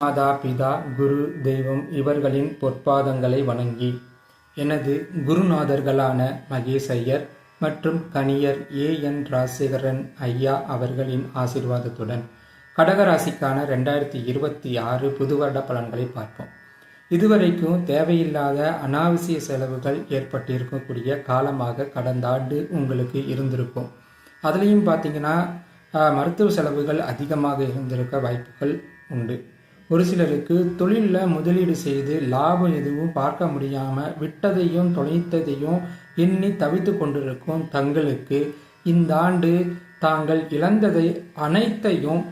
மாதா பிதா குரு தெய்வம் இவர்களின் பொற்பாதங்களை வணங்கி எனது குருநாதர்களான மகேஷ் ஐயர் மற்றும் கணியர் ஏ.என். ராஜசேகரன் ஐயா அவர்களின் ஆசீர்வாதத்துடன் கடகராசிக்கான 2026 புது வருட பலன்களை பார்ப்போம். இதுவரைக்கும் தேவையில்லாத அனாவசிய செலவுகள் ஏற்பட்டிருக்கக்கூடிய காலமாக கடந்த ஆண்டு உங்களுக்கு இருந்திருக்கும். அதுலேயும் பார்த்தீங்கன்னா மருத்துவ செலவுகள் அதிகமாக இருந்திருக்க வாய்ப்புகள் உண்டு. ஒரு சிலருக்கு தொழிலில் முதலீடு செய்து லாபம் எதுவும் பார்க்க முடியாமல் விட்டதையும் தொலைத்ததையும் எண்ணி தவித்து கொண்டிருக்கும் தங்களுக்கு இந்த ஆண்டு தாங்கள் இழந்ததை அனைத்தையும்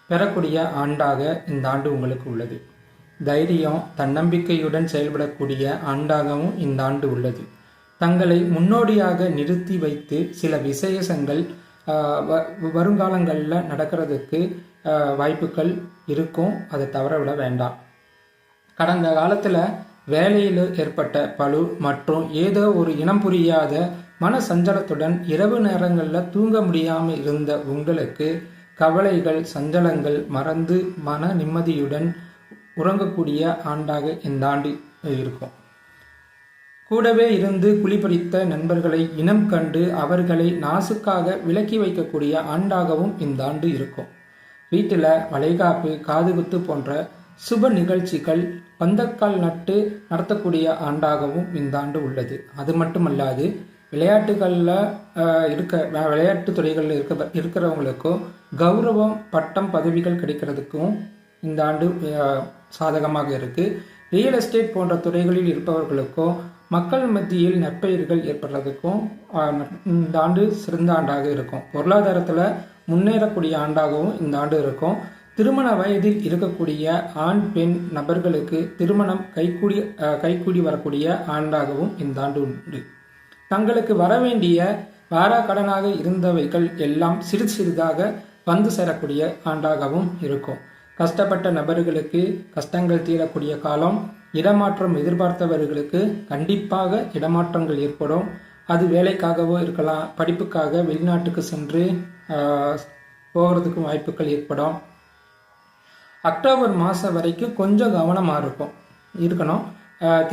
பெறக்கூடிய ஆண்டாக இந்த ஆண்டு உங்களுக்கு உள்ளது. தைரியம் தன்னம்பிக்கையுடன் செயல்படக்கூடிய ஆண்டாகவும் இந்த ஆண்டு உள்ளது. தங்களை முன்னோடியாக நிறுத்தி வைத்து சில விசேஷங்கள் வருங்காலங்களில் நடக்கிறதுக்கு வாய்ப்புகள் இருக்கும். அதை தவற விட வேண்டாம். கடந்த காலத்தில் வேலையில் ஏற்பட்ட பளு மற்றும் ஏதோ ஒரு இனம் புரியாத மன சஞ்சலத்துடன் இரவு நேரங்களில் தூங்க முடியாமல் இருந்த உங்களுக்கு கவலைகள் சஞ்சலங்கள் மறந்து மன நிம்மதியுடன் உறங்கக்கூடிய ஆண்டாக இந்த ஆண்டு இருக்கும். கூடவே இருந்து குளிப்பறித்த நண்பர்களை இனம் கண்டு அவர்களை நாசுக்காக விலக்கி வைக்கக்கூடிய ஆண்டாகவும் இந்த ஆண்டு இருக்கும். வீட்டில் வளைகாப்பு காதுகுத்து போன்ற சுப நிகழ்ச்சிகள் பந்தக்கால் நட்டு நடத்தக்கூடிய ஆண்டாகவும் இந்த ஆண்டு உள்ளது. அது மட்டுமல்லாது விளையாட்டுகளில் விளையாட்டு துறைகளில் இருக்கிறவங்களுக்கும் கௌரவம் பட்டம் பதவிகள் கிடைக்கிறதுக்கும் இந்த ஆண்டு சாதகமாக இருக்குது. ரியல் எஸ்டேட் போன்ற துறைகளில் இருப்பவர்களுக்கும் மக்கள் மத்தியில் நற்பெயர்கள் ஏற்படுறதுக்கும் இந்த ஆண்டு சிறந்த ஆண்டாக இருக்கும். பொருளாதாரத்தில் முன்னேறக்கூடிய ஆண்டாகவும் இந்த ஆண்டு இருக்கும். திருமண வயதில் இருக்கக்கூடிய ஆண் பெண் நபர்களுக்கு திருமணம் கைகூடி வரக்கூடிய ஆண்டாகவும் இந்த ஆண்டு உண்டு. தங்களுக்கு வரவேண்டிய வாராக்கடனாக இருந்தவைகள் எல்லாம் சிறிது சிறிதாக வந்து சேரக்கூடிய ஆண்டாகவும் இருக்கும். கஷ்டப்பட்ட நபர்களுக்கு கஷ்டங்கள் தீரக்கூடிய காலம். இடமாற்றம் எதிர்பார்த்தவர்களுக்கு கண்டிப்பாக இடமாற்றங்கள் ஏற்படும். அது வேலைக்காகவோ இருக்கலாம், படிப்புக்காக வெளிநாட்டுக்கு சென்று போகிறதுக்கும் வாய்ப்புகள் ஏற்படும். அக்டோபர் மாதம் வரைக்கும் கொஞ்சம் கவனமாக இருக்கணும்.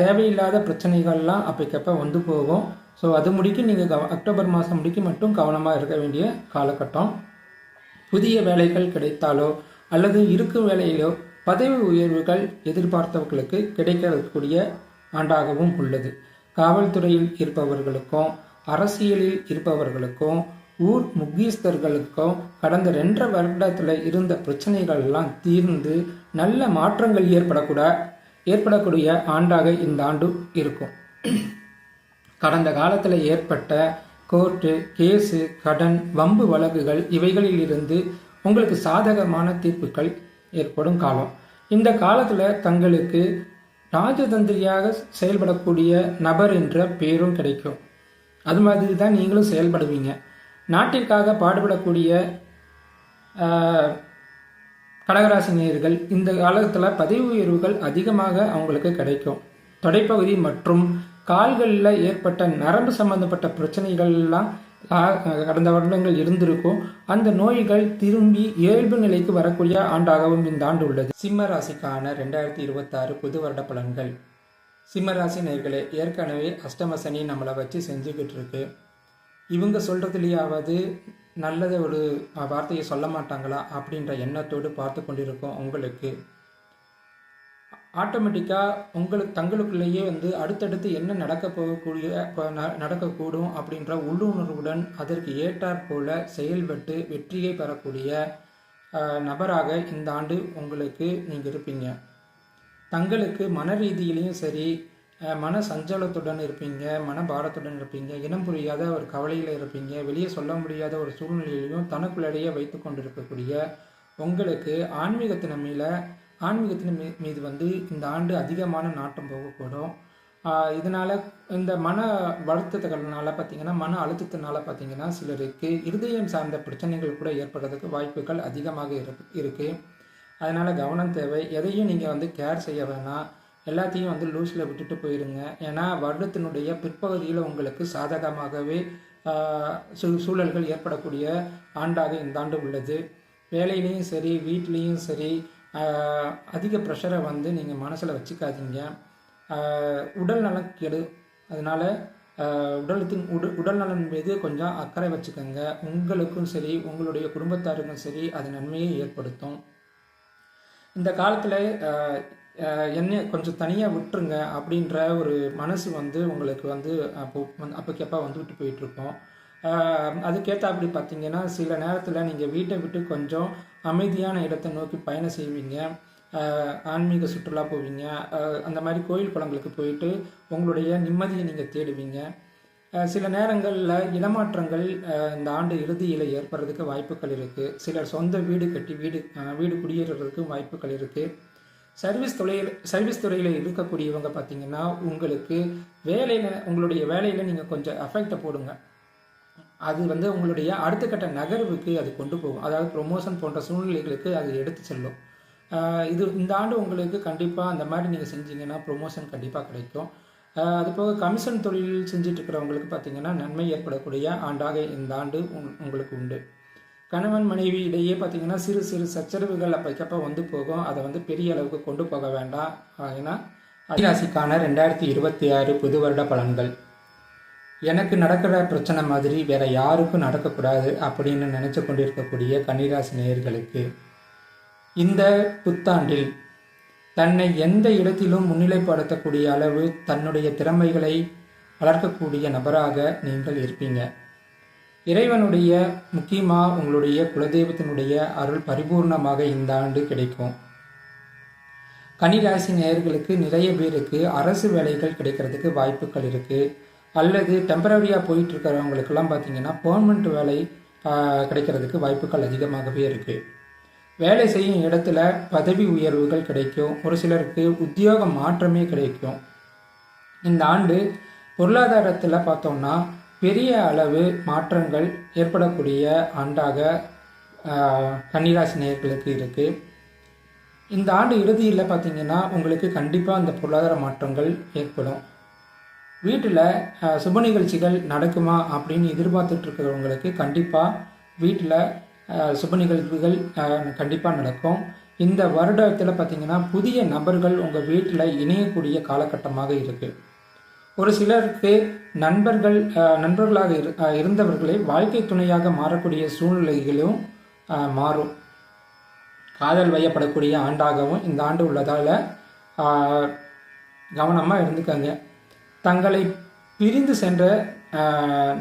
தேவையில்லாத பிரச்சனைகள்லாம் அப்பைக்கப்போ வந்து போகும். ஸோ அது முடிக்க நீங்கள் அக்டோபர் மாதம் முடிக்க மட்டும் கவனமாக இருக்க வேண்டிய காலகட்டம். புதிய வேலைகள் கிடைத்தாலோ அல்லது இருக்கும் வேலையிலோ பதவி உயர்வுகள் எதிர்பார்த்தவர்களுக்கு கிடைக்கக்கூடிய ஆண்டாகவும் உள்ளது. காவல்துறையில் இருப்பவர்களுக்கும் அரசியலில் இருப்பவர்களுக்கும் ஊர் முக்கியஸ்தர்களுக்கும் கடந்த 2.5 வருடத்தில் இருந்த பிரச்சனைகள்லாம் தீர்ந்து நல்ல மாற்றங்கள் ஏற்படக்கூடிய ஆண்டாக இந்த ஆண்டு இருக்கும். கடந்த காலத்தில் ஏற்பட்ட கோர்ட்டு கேஸு கடன் வம்பு வழக்குகள் இவைகளில் இருந்து உங்களுக்கு சாதகமான தீர்ப்புகள் ஏற்படும் காலம். இந்த காலத்தில் தங்களுக்கு ராஜதந்திரியாக செயல்படக்கூடிய நபர் என்ற பேரும் கிடைக்கும். அது மாதிரி தான் நீங்களும் செயல்படுவீங்க. நாட்டிற்காக பாடுபடக்கூடிய கடகராசினியர்கள் இந்த காலத்தில் பதவி உயர்வுகள் அதிகமாக அவங்களுக்கு கிடைக்கும். தொடைப்பகுதி மற்றும் கால்களில் ஏற்பட்ட நரம்பு சம்பந்தப்பட்ட பிரச்சனைகள்லாம் கடந்த வருடங்கள் இருந்திருக்கும். அந்த நோய்கள் திரும்பி இயல்பு நிலைக்கு வரக்கூடிய ஆண்டாகவும் இந்த ஆண்டு உள்ளது. சிம்ம ராசிக்கான 2026 புது வருட பலன்கள். சிம்மராசி நேயர்களே, ஏற்கனவே அஷ்டம சனி நம்மளை வச்சு செஞ்சுக்கிட்டு இருக்கு. இவங்க சொல்றதுலையாவது நல்லத ஒரு வார்த்தையை சொல்ல மாட்டாங்களா அப்படின்ற எண்ணத்தோடு பார்த்து கொண்டிருக்கோம். உங்களுக்கு ஆட்டோமேட்டிக்காக தங்களுக்குள்ளேயே அடுத்தடுத்து என்ன நடக்கக்கூடும் அப்படின்ற உள்ளுணர்வுடன் அதற்கு ஏற்றாற் போல செயல்பட்டு வெற்றியை பெறக்கூடிய நபராக இந்த ஆண்டு உங்களுக்கு நீங்கள் இருப்பீங்க. தங்களுக்கு மன ரீதியிலையும் சரி மன சஞ்சலத்துடன் இருப்பீங்க, மனபாரத்துடன் இருப்பீங்க, இனம் புரியாத ஒரு கவலையில் இருப்பீங்க, வெளியே சொல்ல முடியாத ஒரு சூழ்நிலையிலையும் தனக்குள்ளேயே வைத்து கொண்டிருக்கக்கூடிய உங்களுக்கு ஆன்மீகத்தின் மீது இந்த ஆண்டு அதிகமான நாட்டம் போகக்கூடும். இதனால் இந்த மன வருத்தத்துகள்னால பார்த்தீங்கன்னா மன அழுத்தத்தினால பார்த்தீங்கன்னா சிலருக்கு இருதயம் சார்ந்த பிரச்சனைகள் கூட ஏற்படுறதுக்கு வாய்ப்புகள் அதிகமாக இருக்குது. அதனால் கவனம் தேவை. எதையும் நீங்கள் கேர் செய்ய வேணாம். எல்லாத்தையும் லூஸில் விட்டுட்டு போயிருங்க. ஏன்னா வருடத்தினுடைய பிற்பகுதியில் உங்களுக்கு சாதகமாகவே சூழல்கள் ஏற்படக்கூடிய ஆண்டாக இந்த ஆண்டு உள்ளது. வேலையிலையும் சரி வீட்லேயும் சரி அதிக ப்ரெஷரை வந்து நீங்கள் மனசில் வச்சுக்காதீங்க. உடல் நலம் கெடு, அதனால் உடல் நலன் மீது கொஞ்சம் அக்கறை வச்சுக்கோங்க. உங்களுக்கும் சரி உங்களுடைய குடும்பத்தாருக்கும் சரி அது நன்மையை ஏற்படுத்தும். இந்த காலத்தில் என்னை கொஞ்சம் தனியாக விட்டுருங்க அப்படின்ற ஒரு மனசு வந்து உங்களுக்கு வந்து அப்போக்கப்போ வந்துவிட்டு போயிட்டுருக்கோம். அதுக்கேற்ற அப்படி பார்த்தீங்கன்னா சில நேரத்தில் நீங்கள் வீட்டை விட்டு கொஞ்சம் அமைதியான இடத்தை நோக்கி பயணம் செய்வீங்க, ஆன்மீக சுற்றுலா போவீங்க, அந்த மாதிரி கோயில் குளங்களுக்கு போயிட்டு உங்களுடைய நிம்மதியை நீங்கள் தேடுவீங்க. சில நேரங்களில் இடமாற்றங்கள் இந்த ஆண்டு இறுதியில் ஏற்படுறதுக்கு வாய்ப்புகள் இருக்குது. சிலர் சொந்த வீடு கட்டி வீடு குடியேறதுக்கு வாய்ப்புகள் இருக்குது. சர்வீஸ் துறையில் இருக்கக்கூடியவங்க பார்த்தீங்கன்னா உங்களுக்கு உங்களுடைய வேலையில் நீங்கள் கொஞ்சம் எஃபெக்டை போடுங்க. அது வந்து உங்களுடைய அடுத்த கட்ட நகர்வுக்கு அது கொண்டு போகும். அதாவது ப்ரொமோஷன் போன்ற சூழ்நிலைகளுக்கு அது எடுத்து செல்லும். இந்த ஆண்டு உங்களுக்கு கண்டிப்பாக அந்த மாதிரி நீங்கள் செஞ்சீங்கன்னா ப்ரொமோஷன் கண்டிப்பாக கிடைக்கும். அதுபோக கமிஷன் தொழில் செஞ்சுட்டு இருக்கிறவங்களுக்கு பார்த்தீங்கன்னா நன்மை ஏற்படக்கூடிய ஆண்டாக இந்த ஆண்டு உங்களுக்கு உண்டு. கணவன் மனைவி இடையே பார்த்தீங்கன்னா சிறு சிறு சச்சரவுகள் அப்பக்கப்போ வந்து போகும். அதை வந்து பெரிய அளவுக்கு கொண்டு போக வேண்டாம். ஏன்னா ராசிக்கான 2026 புது வருட பலன்கள். எனக்கு நடக்கிற பிரச்சனை மாதிரி வேற யாருக்கும் நடக்கக்கூடாது அப்படின்னு நினைச்சு கொண்டிருக்கக்கூடிய கன்னிராசி நேயர்களுக்கு இந்த புத்தாண்டில் தன்னை எந்த இடத்திலும் முன்னிலைப்படுத்தக்கூடிய அளவு தன்னுடைய திறமைகளை வளர்க்கக்கூடிய நபராக நீங்கள் இருப்பீங்க. இறைவனுடைய முக்கியமாக உங்களுடைய குலதெய்வத்தினுடைய அருள் பரிபூர்ணமாக இந்த ஆண்டு கிடைக்கும். கன்னிராசி நேயர்களுக்கு நிறைய பேருக்கு அரசு வேலைகள் கிடைக்கிறதுக்கு வாய்ப்புகள் இருக்குது. அல்லது டெம்பரரியாக போயிட்டு இருக்கிறவங்களுக்கெல்லாம் பார்த்தீங்கன்னா பெர்மனண்ட் வேலை கிடைக்கிறதுக்கு வாய்ப்புகள் அதிகமாகவே இருக்குது. வேலை செய்யும் இடத்துல பதவி உயர்வுகள் கிடைக்கும். ஒரு சிலருக்கு உத்தியோக மாற்றமே கிடைக்கும். இந்த ஆண்டு பொருளாதாரத்தில் பார்த்தோம்னா பெரிய அளவு மாற்றங்கள் ஏற்படக்கூடிய ஆண்டாக கன்னிராசி நேயர்களுக்கு இருக்குது. இந்த ஆண்டு இறுதியில் பார்த்தீங்கன்னா உங்களுக்கு கண்டிப்பாக அந்த பொருளாதார மாற்றங்கள் ஏற்படும். வீட்டில் சுப நிகழ்ச்சிகள் நடக்குமா அப்படின்னு எதிர்பார்த்துட்டு இருக்கிறவங்களுக்கு கண்டிப்பாக வீட்டில் சுப நிகழ்வுகள் கண்டிப்பாக நடக்கும். இந்த வருடத்தில் பார்த்தீங்கன்னா புதிய நபர்கள் உங்கள் வீட்டில் இணையக்கூடிய காலகட்டமாக இருக்குது. ஒரு சிலருக்கு நண்பர்களாக இருந்தவர்களே வாழ்க்கை துணையாக மாறக்கூடிய சூழ்நிலைகளும் மாறும். காதல் வயப்படக்கூடிய ஆண்டாகவும் இந்த ஆண்டு உள்ளதால் கவனமாக இருந்துக்கங்க. தங்களை பிரிந்து சென்ற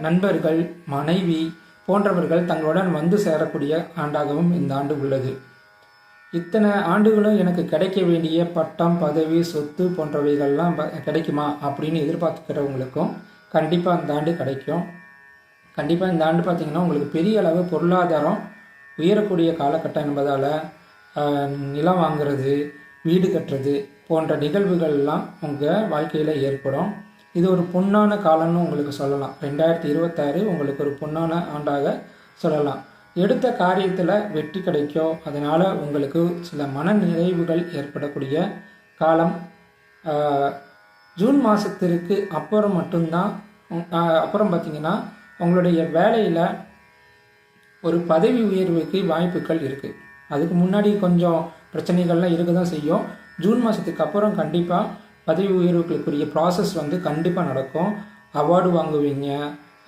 நண்பர்கள், மனைவி போன்றவர்கள் தங்களுடன் வந்து சேரக்கூடிய ஆண்டாகவும் இந்த ஆண்டு உள்ளது. இத்தனை ஆண்டுகளும் எனக்கு கிடைக்க வேண்டிய பட்டம், பதவி, சொத்து போன்றவைகள்லாம் கிடைக்குமா அப்படின்னு எதிர்பார்க்கிறவங்களுக்கும் கண்டிப்பாக இந்த ஆண்டு கிடைக்கும். கண்டிப்பாக இந்த ஆண்டு பார்த்திங்கன்னா உங்களுக்கு பெரிய அளவு பொருளாதாரம் உயரக்கூடிய காலகட்டம் என்பதால் நிலம் வாங்கிறது, வீடு கட்டுறது போன்ற நிகழ்வுகள்லாம் உங்கள் வாழ்க்கையில் ஏற்படும். இது ஒரு பொன்னான காலம்னு உங்களுக்கு சொல்லலாம். 2026 உங்களுக்கு ஒரு பொன்னான ஆண்டாக சொல்லலாம். எடுத்த காரியத்தில் வெற்றி கிடைக்கும். அதனால் உங்களுக்கு சில மன நிறைவுகள் ஏற்படக்கூடிய காலம். ஜூன் மாதத்திற்கு அப்புறம் மட்டும்தான் அப்புறம் பார்த்திங்கன்னா உங்களுடைய வேலையில் ஒரு பதவி உயர்வுக்கு வாய்ப்புகள் இருக்குது. அதுக்கு முன்னாடி கொஞ்சம் பிரச்சனைகள்லாம் இருக்க தான் செய்யும். ஜூன் மாதத்துக்கு அப்புறம் கண்டிப்பாக பதவி உயர்வுகளுக்குரிய ப்ராசஸ் வந்து கண்டிப்பாக நடக்கும். அவார்டு வாங்குவீங்க.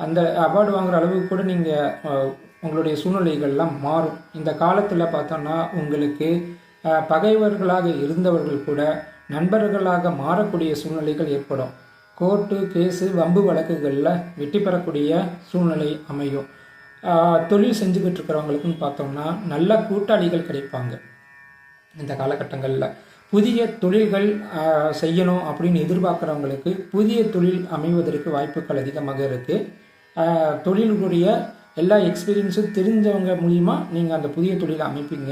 அந்த அவார்டு வாங்குகிற அளவுக்கு கூட நீங்கள் உங்களுடைய சூழ்நிலைகள்லாம் மாறும். இந்த காலத்தில் பார்த்தோன்னா உங்களுக்கு பகைவர்களாக இருந்தவர்கள் கூட நண்பர்களாக மாறக்கூடிய சூழ்நிலைகள் ஏற்படும். கோர்ட்டு, கேஸு, வம்பு வழக்குகளில் வெற்றி பெறக்கூடிய சூழ்நிலை அமையும். தொழில் செஞ்சுக்கிட்டு இருக்கிறவங்களுக்குன்னு பார்த்தோம்னா நல்ல கூட்டாளிகள் கிடைப்பாங்க. இந்த காலகட்டங்களில் புதிய தொழில்கள் செய்யணும் அப்படின்னு எதிர்பார்க்குறவங்களுக்கு புதிய தொழில் அமைவதற்கு வாய்ப்புகள் அதிகமாக இருக்குது. தொழிலுடைய எல்லா எக்ஸ்பீரியன்ஸும் தெரிஞ்சவங்க மூலிமா நீங்கள் அந்த புதிய தொழிலை அமைப்பீங்க.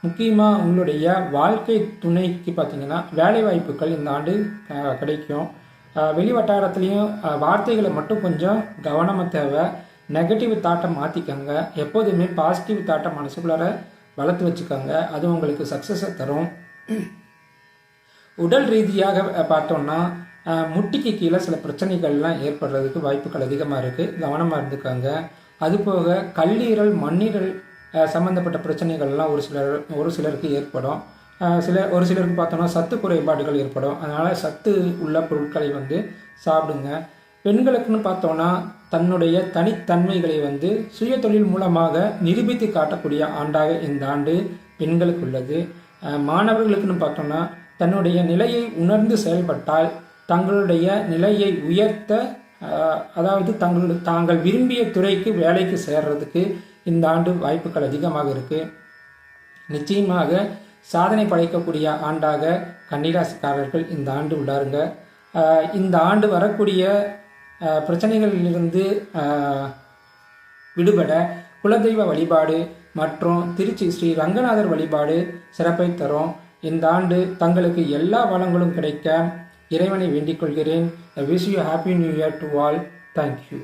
முக்கியமாக உங்களுடைய வாழ்க்கை துணைக்கு பார்த்தீங்கன்னா வேலை வாய்ப்புகள் இந்த ஆண்டு கிடைக்கும். வெளி வட்டாரத்துலேயும் வார்த்தைகளை மட்டும் கொஞ்சம் கவனமாக தேவை. நெகட்டிவ் தாட்டை மாற்றிக்கங்க. எப்போதுமே பாசிட்டிவ் தாட்டை மனசுக்குள்ளார வளர்த்து வச்சுக்கோங்க. அது உங்களுக்கு சக்ஸஸை தரும். உடல் ரீதியாக பார்த்தோம்னா முட்டிக்கு கீழே சில பிரச்சனைகள்லாம் ஏற்படுறதுக்கு வாய்ப்புகள் அதிகமாக இருக்குது. கவனமாக இருந்துக்கோங்க. அதுபோக கல்லீரல், மண்ணீரல் சம்மந்தப்பட்ட பிரச்சனைகள்லாம் ஒரு சிலருக்கு ஏற்படும். ஒரு சிலருக்கு பார்த்தோன்னா சத்து குறைபாடுகள் ஏற்படும். அதனால் சத்து உள்ள பொருட்களை சாப்பிடுங்க. பெண்களுக்குன்னு பார்த்தோன்னா தன்னுடைய தனித்தன்மைகளை சுய தொழில் மூலமாக நிரூபித்து காட்டக்கூடிய ஆண்டாக இந்த ஆண்டு பெண்களுக்கு உள்ளது. மாணவர்களுக்குன்னு பார்த்தோன்னா தன்னுடைய நிலையை உணர்ந்து செயல்பட்டால் தங்களுடைய நிலையை உயர்த்த, அதாவது தாங்கள் விரும்பிய துறைக்கு வேலைக்கு சேர்றதுக்கு இந்த ஆண்டு வாய்ப்புகள் அதிகமாக இருக்குது. நிச்சயமாக சாதனை படைக்கக்கூடிய ஆண்டாக கன்னிராசிக்காரர்கள் இந்த ஆண்டு உள்ளாருங்க. இந்த ஆண்டு வரக்கூடிய பிரச்சனைகளிலிருந்து விடுபட குலதெய்வ வழிபாடு மற்றும் திருச்சி ஸ்ரீ ரங்கநாதர் வழிபாடு சிறப்பை தரும். இந்த ஆண்டு தங்களுக்கு எல்லா வளங்களும் கிடைக்க இறைவனை வேண்டிக் கொள்கிறேன். I wish you a happy new year to all. Thank you.